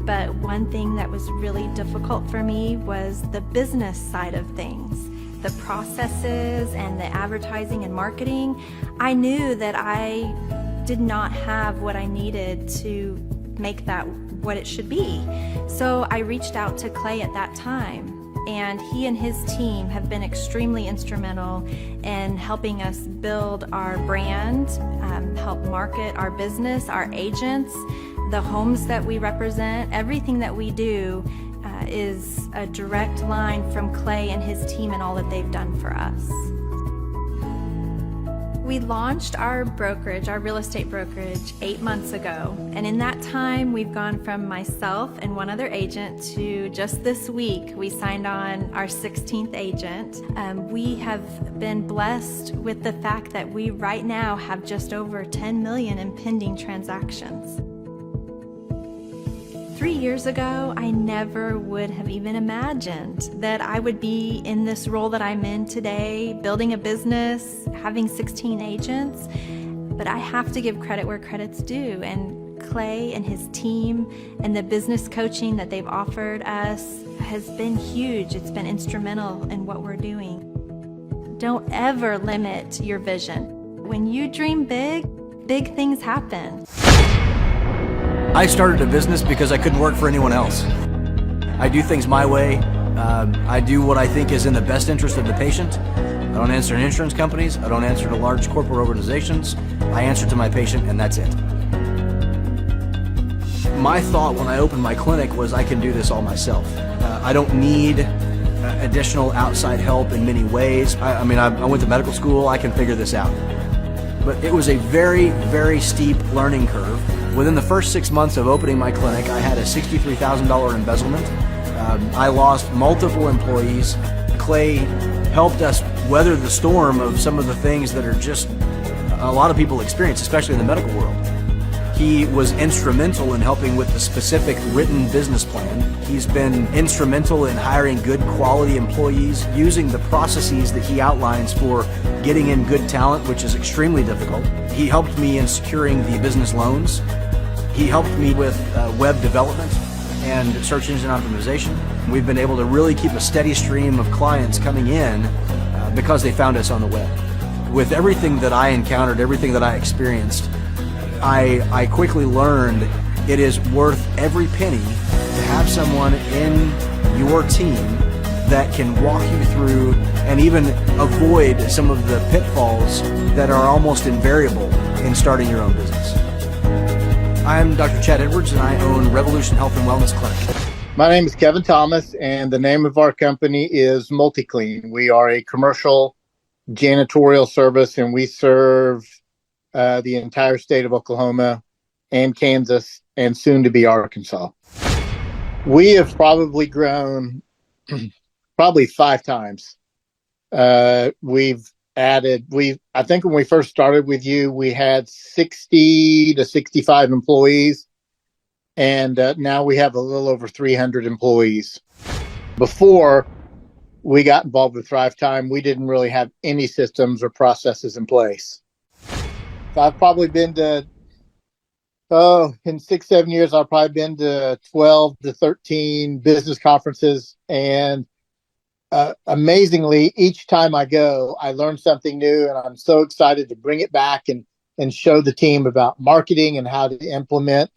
but one thing that was really difficult for me was the business side of things. The processes and the advertising and marketing. I knew that I did not have what I needed to make that what it should be. So I reached out to Clay at that time, and he and his team have been extremely instrumental in helping us build our brand, help market our business, our agents, the homes that we represent. Everything that we do is a direct line from Clay and his team and all that they've done for us. We launched our brokerage, our real estate brokerage, 8 months ago. And in that time, we've gone from myself and one other agent to just this week, we signed on our 16th agent. We have been blessed with the fact that we right now have just over 10 million in pending transactions. 3 years ago, I never would have even imagined that I would be in this role that I'm in today, building a business, having 16 agents. But I have to give credit where credit's due. And Clay and his team and the business coaching that they've offered us has been huge. It's been instrumental in what we're doing. Don't ever limit your vision. When you dream big, big things happen. I started a business because I couldn't work for anyone else. I do things my way. I do what I think is in the best interest of the patient. I don't answer to insurance companies. I don't answer to large corporate organizations. I answer to my patient, and that's it. My thought when I opened my clinic was I can do this all myself. I don't need additional outside help in many ways. I went to medical school. I can figure this out. But it was a very, very steep learning curve. Within the first 6 months of opening my clinic, I had a $63,000 embezzlement. I lost multiple employees. Clay helped us weather the storm of some of the things that are just a lot of people experience, especially in the medical world. He was instrumental in helping with the specific written business plan. He's been instrumental in hiring good quality employees, using the processes that he outlines for getting in good talent, which is extremely difficult. He helped me in securing the business loans. He helped me with web development and search engine optimization. We've been able to really keep a steady stream of clients coming in because they found us on the web. With everything that I encountered, everything that I experienced, I quickly learned it is worth every penny to have someone in your team that can walk you through and even avoid some of the pitfalls that are almost invariable in starting your own business. I'm Dr. Chad Edwards, and I own Revolution Health and Wellness Clinic. My name is Kevin Thomas, and the name of our company is MultiClean. We are a commercial janitorial service, and we serve the entire state of Oklahoma and Kansas and soon to be Arkansas. We have probably grown probably 5 times. We've added, I think when we first started with you, we had 60 to 65 employees. And now we have a little over 300 employees. Before we got involved with Thrive Time, we didn't really have any systems or processes in place. So I've probably been to, in 6-7 years, I've probably been to 12 to 13 business conferences. And amazingly, each time I go, I learn something new, and I'm so excited to bring it back and show the team about marketing and how to implement.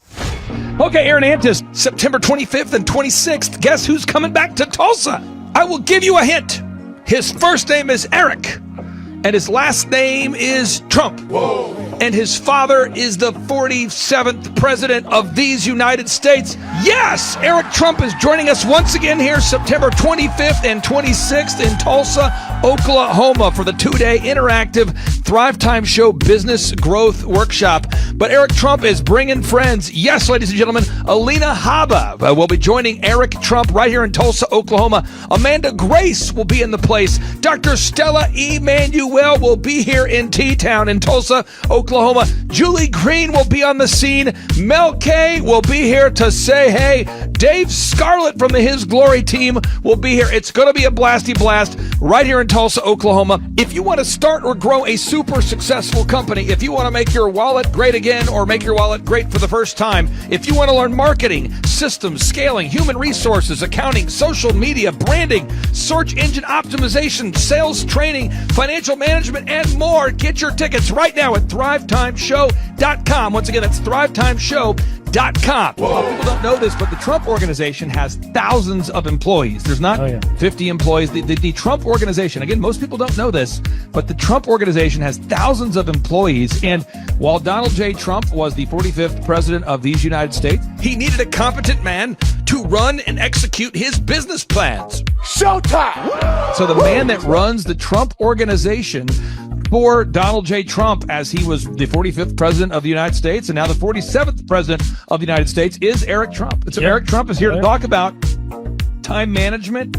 Okay, Aaron Antis, September 25th and 26th. Guess who's coming back to Tulsa? I will give you a hint. His first name is Eric, and his last name is Trump. Whoa. And his father is the 47th president of these United States. Yes, Eric Trump is joining us once again here September 25th and 26th in Tulsa, Oklahoma for the 2-day interactive Thrive Time Show Business Growth Workshop. But Eric Trump is bringing friends. Yes, ladies and gentlemen, Alina Habba will be joining Eric Trump right here in Tulsa, Oklahoma. Amanda Grace will be in the place. Dr. Stella Emanuel will be here in T-Town in Tulsa, Oklahoma. Julie Green will be on the scene. Mel K will be here to say hey. Dave Scarlett from the His Glory team will be here. It's going to be a blasty blast right here in Tulsa, Oklahoma. If you want to start or grow a super successful company, if you want to make your wallet great again or make your wallet great for the first time, if you want to learn marketing, systems, scaling, human resources, accounting, social media, branding, search engine optimization, sales training, financial management, and more, get your tickets right now at thrivetimeshow.com. Once again, that's thrivetimeshow.com. Well, people don't know this, but the Trump organization has thousands of employees. There's not 50 employees. The Trump organization, again, most people don't know this, but the Trump organization has thousands of employees. And while Donald J. Trump was the 45th president of these United States, he needed a competent man to run and execute his business plans. Showtime! So the man that runs the Trump organization for Donald J. Trump, as he was the 45th president of the United States and now the 47th president of the United States, is Eric Trump. And so Eric Trump is here to talk about time management,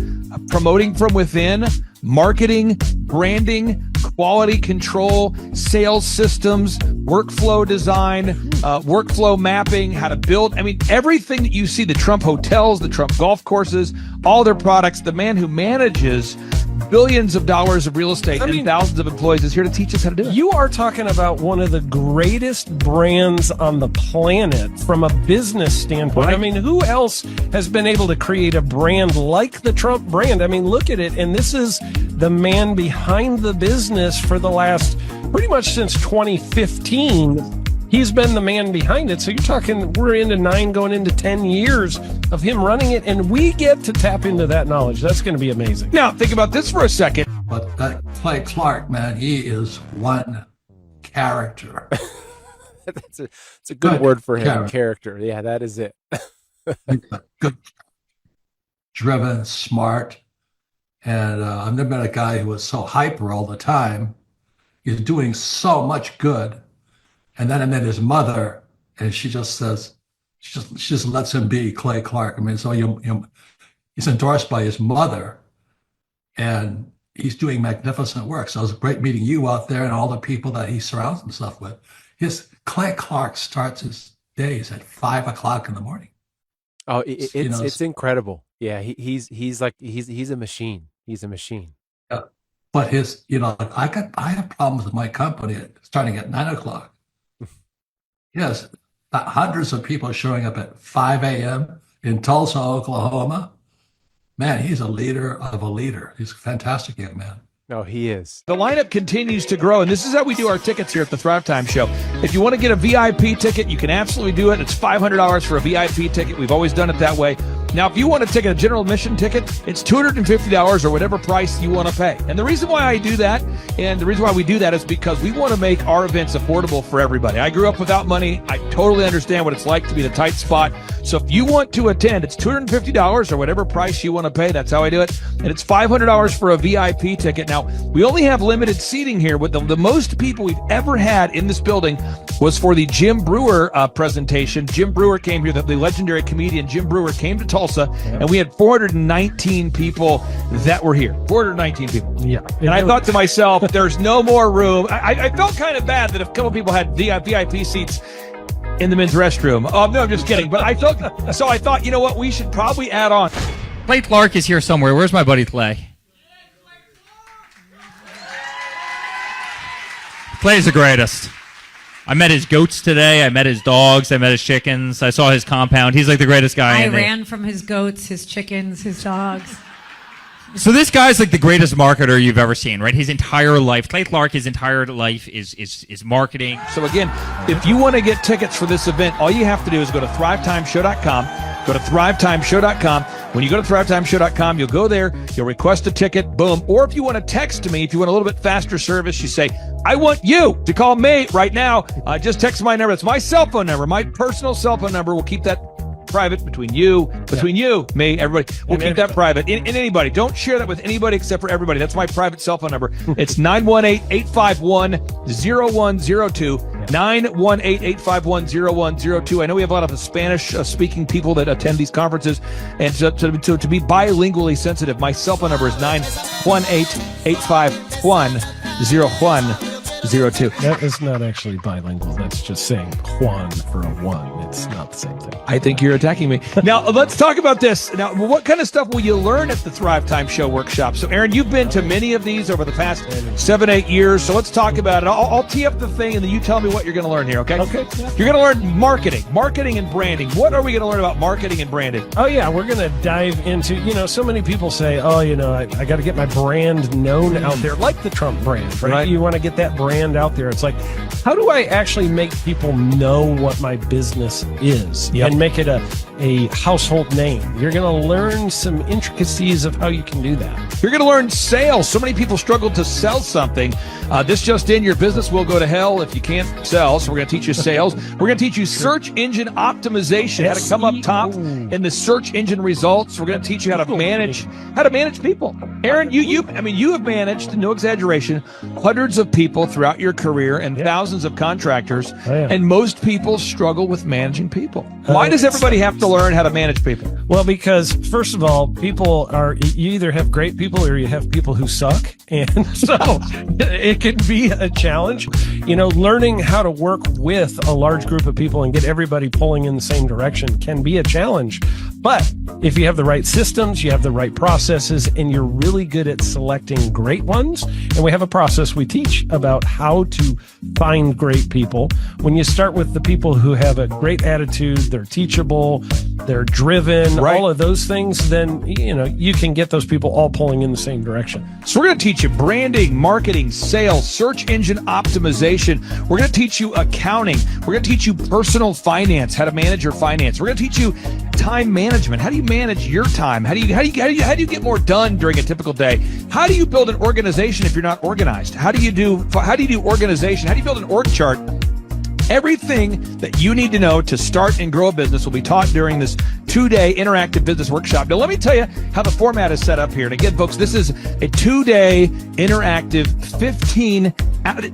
promoting from within, marketing, branding, quality control, sales systems, workflow design, workflow mapping, how to build. I mean, everything that you see, the Trump hotels, the Trump golf courses, all their products, the man who manages billions of dollars of real estate and thousands of employees is here to teach us how to do it. You are talking about one of the greatest brands on the planet from a business standpoint. Right. I mean, who else has been able to create a brand like the Trump brand? I mean, look at it. And this is the man behind the business for the last, pretty much since 2015. He's been the man behind it. So you're talking, we're into 9 going into 10 years of him running it, and we get to tap into that knowledge. That's going to be amazing. Now, think about this for a second. But that Clay Clark, man, he is one character. It's a good word for him, character. Yeah, that is it. Good, driven, smart. And I've never met a guy who was so hyper all the time. He's doing so much good. And then I met his mother, and she just says, she just lets him be Clay Clark. I mean, so he's endorsed by his mother, and he's doing magnificent work. So it was great meeting you out there and all the people that he surrounds himself with. Clay Clark starts his days at 5 o'clock in the morning. Oh, it's incredible. Yeah, he's a machine. He's a machine. Yeah. But I have problems with my company starting at 9 o'clock. Yes, hundreds of people showing up at 5 a.m. in Tulsa, Oklahoma. Man, he's a leader of a leader. He's a fantastic young man. No, he is. The lineup continues to grow, and this is how we do our tickets here at the Thrive Time Show. If you want to get a VIP ticket, you can absolutely do it. It's $500 for a VIP ticket. We've always done it that way. Now, if you want to take a general admission ticket, it's $250 or whatever price you want to pay. And the reason why I do that, and the reason why we do that, is because we want to make our events affordable for everybody. I grew up without money. I totally understand what it's like to be in a tight spot. So if you want to attend, it's $250 or whatever price you want to pay. That's how I do it. And it's $500 for a VIP ticket. Now, we only have limited seating here. With the most people we've ever had in this building was for the Jim Brewer presentation. Jim Brewer came here, the legendary comedian Jim Brewer came to Tulsa, and we had 419 people that were here. 419 people. Yeah. And I thought to myself, there's no more room. I felt kind of bad that a couple people had VIP seats in the men's restroom. Oh, no, I'm just kidding. But I thought, you know what? We should probably add on. Clay Clark is here somewhere. Where's my buddy Clay? Clay's the greatest. I met his goats today. I met his dogs. I met his chickens. I saw his compound. He's like the greatest guy. I ran from his goats, his chickens, his dogs. So this guy's like the greatest marketer you've ever seen, right? His entire life, Clay Clark, his entire life is marketing. So again, if you want to get tickets for this event, all you have to do is go to thrivetimeshow.com. Go to thrivetimeshow.com. When you go to thrivetimeshow.com, you'll go there, you'll request a ticket, boom. Or if you want to text me, if you want a little bit faster service, you say, I want you to call me right now. Just text my number. It's my cell phone number, my personal cell phone number. We'll keep that private between you, me, everybody. We'll keep that private. And anybody. Don't share that with anybody except for everybody. That's my private cell phone number. It's 918-851-0102. 918-851-0102. I know we have a lot of Spanish-speaking people that attend these conferences, and to be bilingually sensitive, my cell phone number is 918-851-0102. That is not actually bilingual. That's just saying Juan for a one. It's not the same thing. I think you're attacking me. Now, let's talk about this. Now, what kind of stuff will you learn at the Thrive Time Show workshop? So, Aaron, you've been to many of these over the past 7-8 years. So let's talk about it. I'll tee up the thing, and then you tell me what you're going to learn here, okay? Okay. You're going to learn marketing and branding. What are we going to learn about marketing and branding? Oh, yeah. We're going to dive into, so many people say, I got to get my brand known out there, like the Trump brand, right? You want to get that brand out there. It's like, how do I actually make people know what my business is and make it a household name? You're going to learn some intricacies of how you can do that. You're going to learn sales. So many people struggle to sell something. This just in, your business will go to hell if you can't sell. So we're going to teach you sales. We're going to teach you search engine optimization, how to come up top in the search engine results. We're going to teach you how to manage people. Aaron, you have managed, no exaggeration, hundreds of people throughout your career and thousands of contractors. And most people struggle with managing people. Why does everybody have to learn how to manage people? Well, because first of all, you either have great people or you have people who suck. And so it can be a challenge. Learning how to work with a large group of people and get everybody pulling in the same direction can be a challenge. But if you have the right systems, you have the right processes, and you're really good at selecting great ones, and we have a process we teach about how to find great people. When you start with the people who have a great attitude, they're teachable, they're driven, all of those things, then, you can get those people all pulling in the same direction. So we're going to teach you branding, marketing, sales, search engine optimization. We're going to teach you accounting. We're going to teach you personal finance, how to manage your finance. We're going to teach you time management. How do you manage your time? How do you get more done during a typical day? How do you build an organization if you're not organized? How do you do organization? How do you build an org chart? Everything that you need to know to start and grow a business will be taught during this 2-day interactive business workshop. Now, let me tell you how the format is set up here. And again, folks, this is a 2-day interactive 15.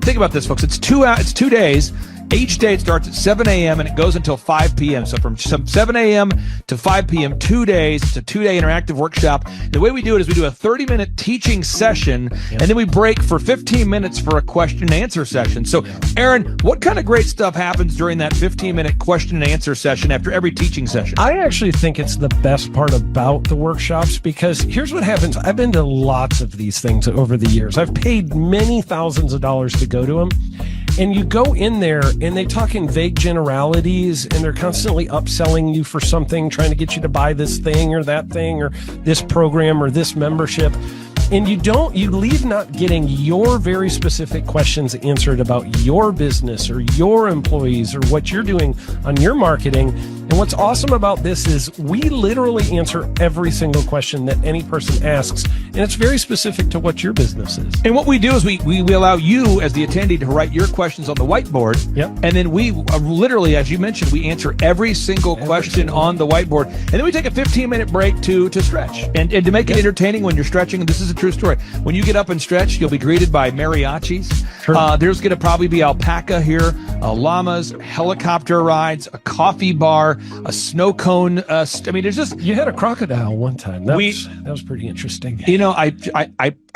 Think about this, folks. It's 2 days. Each day it starts at 7 a.m. and it goes until 5 p.m. So from 7 a.m. to 5 p.m., 2 days. It's a 2-day interactive workshop. The way we do it is we do a 30-minute teaching session, and then we break for 15 minutes for a question and answer session. So, Aaron, what kind of great stuff happens during that 15-minute question and answer session after every teaching session? I actually think it's the best part about the workshops, because here's what happens. I've been to lots of these things over the years. I've paid many thousands of dollars to go to them. And you go in there and they talk in vague generalities, and they're constantly upselling you for something, trying to get you to buy this thing or that thing or this program or this membership. And you leave not getting your very specific questions answered about your business or your employees or what you're doing on your marketing. And what's awesome about this is we literally answer every single question that any person asks, and it's very specific to what your business is. And what we do is we allow you as the attendee to write your questions on the whiteboard. Yep. And then we literally, as you mentioned, we answer every single question on the whiteboard. And then we take a 15-minute break to stretch and to make it entertaining when you're stretching. And this is a true story. When you get up and stretch, you'll be greeted by mariachis. There's going to probably be alpaca here, llamas, helicopter rides, a coffee bar, a snow cone. There's just... You had a crocodile one time. That was pretty interesting. You know, I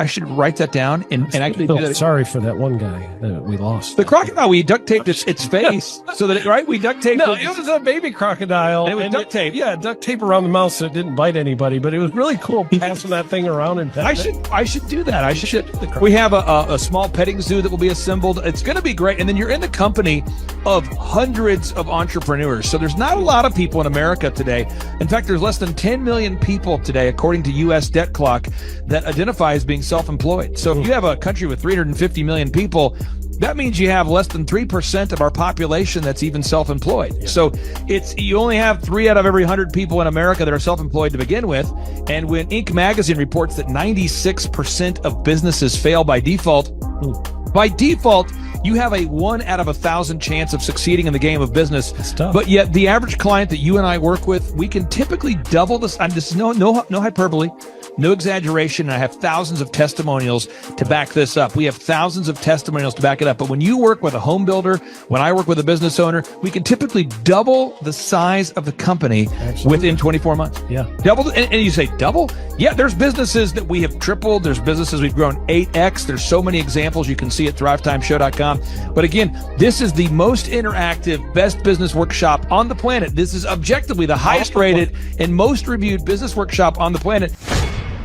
should write that down and actually do that. Sorry for that one guy that we lost. The crocodile, we duct taped its face so that we duct taped. No, it was a baby crocodile. And it was duct tape. Yeah, duct tape around the mouth so it didn't bite anybody. But it was really cool passing that thing around and I should do that. I should. We have a small petting zoo that will be assembled. It's going to be great. And then you're in the company of hundreds of entrepreneurs. So there's not a lot of people in America today. In fact, there's less than 10 million people today, according to U.S. Debt Clock, that identify as being self-employed. So if you have a country with 350 million people, that means you have less than 3% of our population that's even self-employed. Yeah. So you only have 3 out of every 100 people in America that are self-employed to begin with. And when Inc. magazine reports that 96% of businesses fail by default, you have a 1 out of 1,000 chance of succeeding in the game of business. But yet the average client that you and I work with, we can typically double this. This is no hyperbole, no exaggeration. And I have thousands of testimonials to back this up. We have thousands of testimonials to back it up. But when you work with a home builder, when I work with a business owner, we can typically double the size of the company within 24 months. Yeah. Double. And you say double? Yeah, there's businesses that we have tripled. There's businesses we've grown 8x. There's so many examples you can see at thrivetimeshow.com. But again, this is the most interactive, best business workshop on the planet. This is objectively the highest rated and most reviewed business workshop on the planet.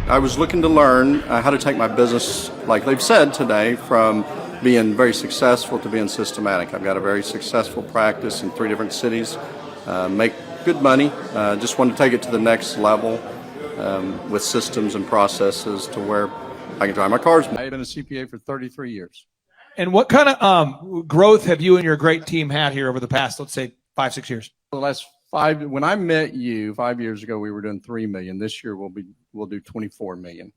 I was looking to learn how to take my business, like they've said today, from being very successful to being systematic. I've got a very successful practice in 3 different cities, make good money, just want to take it to the next level with systems and processes to where I can drive my cars. I've been a CPA for 33 years. And what kind of growth have you and your great team had here over the past, let's say, 5-6 years? For the last 5, when I met you 5 years ago, we were doing 3 million. This year we'll do 24 million.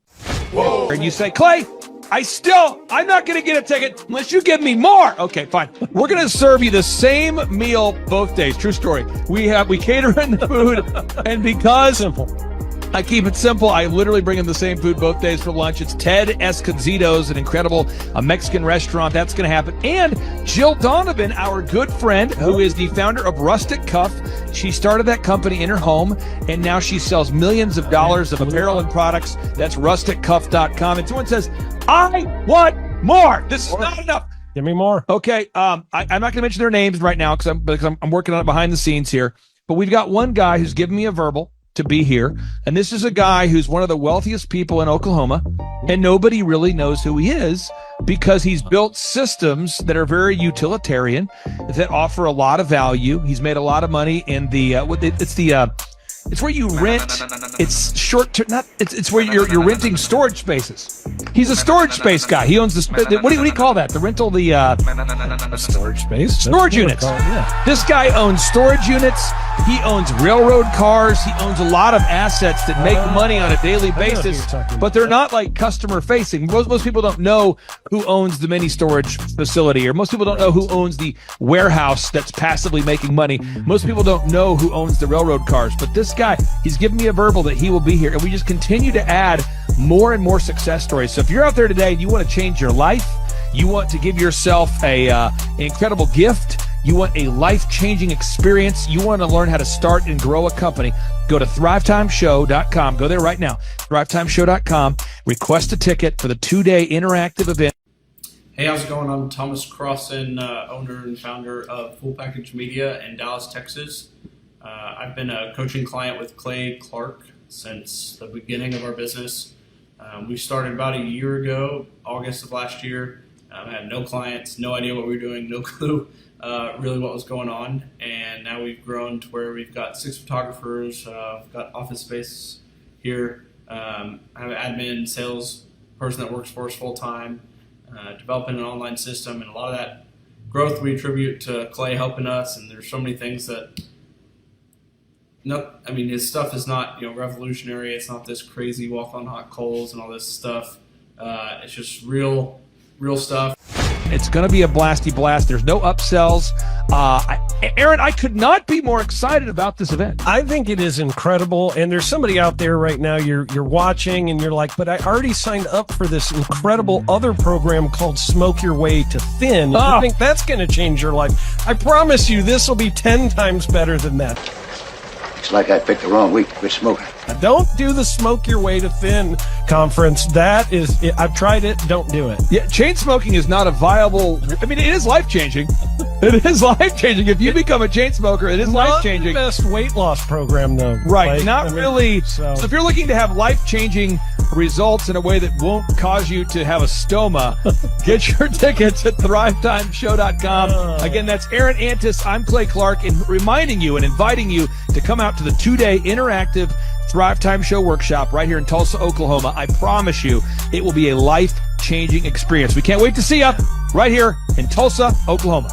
Whoa! And you say, Clay, I'm not going to get a ticket unless you give me more. Okay, fine. We're going to serve you the same meal both days. True story. We cater in the food, and because I keep it simple, I literally bring in the same food both days for lunch. It's Ted Escondido's, an incredible Mexican restaurant. That's going to happen. And Jill Donovan, our good friend, who is the founder of Rustic Cuff. She started that company in her home, and now she sells millions of dollars of apparel and products. That's rusticcuff.com. And someone says, I want more. This is not enough. Give me more. Okay. I'm not going to mention their names right now because I'm working on it behind the scenes here. But we've got one guy who's given me a verbal to be here. And this is a guy who's one of the wealthiest people in Oklahoma, and nobody really knows who he is because he's built systems that are very utilitarian, that offer a lot of value. He's made a lot of money in it's where you rent. It's short term. It's where you're renting storage spaces. He's a storage space guy. He owns what do you call that? The rental, storage space. Storage units. This guy owns storage units. He owns railroad cars. He owns a lot of assets that make money on a daily basis, but they're not like customer facing. Most people don't know who owns the mini storage facility, or most people don't know who owns the warehouse that's passively making money. Most people don't know who owns the railroad cars, but this guy, he's given me a verbal that he will be here, and we just continue to add more and more success stories. So if you're out there today and you want to change your life, you want to give yourself an incredible gift, you want a life-changing experience, you want to learn how to start and grow a company, go to thrivetimeshow.com. Go there right now, thrivetimeshow.com. Request a ticket for the 2-day interactive event. Hey, how's it going? I'm Thomas Crossan, owner and founder of Full Package Media in Dallas, Texas. I've been a coaching client with Clay Clark since the beginning of our business. We started about a year ago, August of last year. I had no clients, no idea what we were doing, no clue really what was going on. And now we've grown to where we've got 6 photographers, we've got office space here. I have an admin, sales person that works for us full time, developing an online system. And a lot of that growth we attribute to Clay helping us. And there's so many things that I mean, his stuff is not, revolutionary. It's not this crazy walk on hot coals and all this stuff. It's just real stuff. It's going to be a blasty blast. There's no upsells. Aaron, I could not be more excited about this event. I think it is incredible. And there's somebody out there right now, you're watching and you're like, but I already signed up for this incredible other program called Smoke Your Way to Thin. I think that's going to change your life. I promise you this will be 10 times better than that. It's like I picked the wrong week to quit smoking. Don't do the Smoke Your Way to Thin conference. That is, I've tried it. Don't do it. Yeah, chain smoking is not a viable. I mean, it is life changing. It is life changing. If you become a chain smoker, it is life changing. Not the best weight loss program, though. Right. Like, Not really. So if you're looking to have life changing results in a way that won't cause you to have a stoma, get your tickets at thrivetimeshow.com. Again, that's Aaron Antis. I'm Clay Clark, and reminding you and inviting you to come out to the 2-day interactive Thrive Time Show workshop right here in Tulsa, Oklahoma. I promise you it will be a life-changing experience. We can't wait to see you right here in Tulsa, Oklahoma.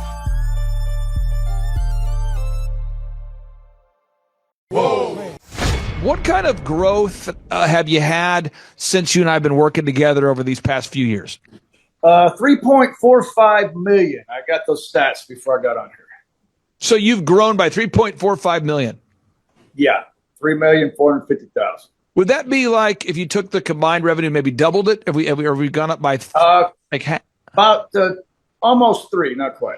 Whoa. What kind of growth have you had since you and I have been working together over these past few years? 3.45 million. I got those stats before I got on here. So you've grown by 3.45 million. Yeah, 3,450,000. Would that be like if you took the combined revenue, maybe doubled it? Have we gone up by about almost 3, not quite.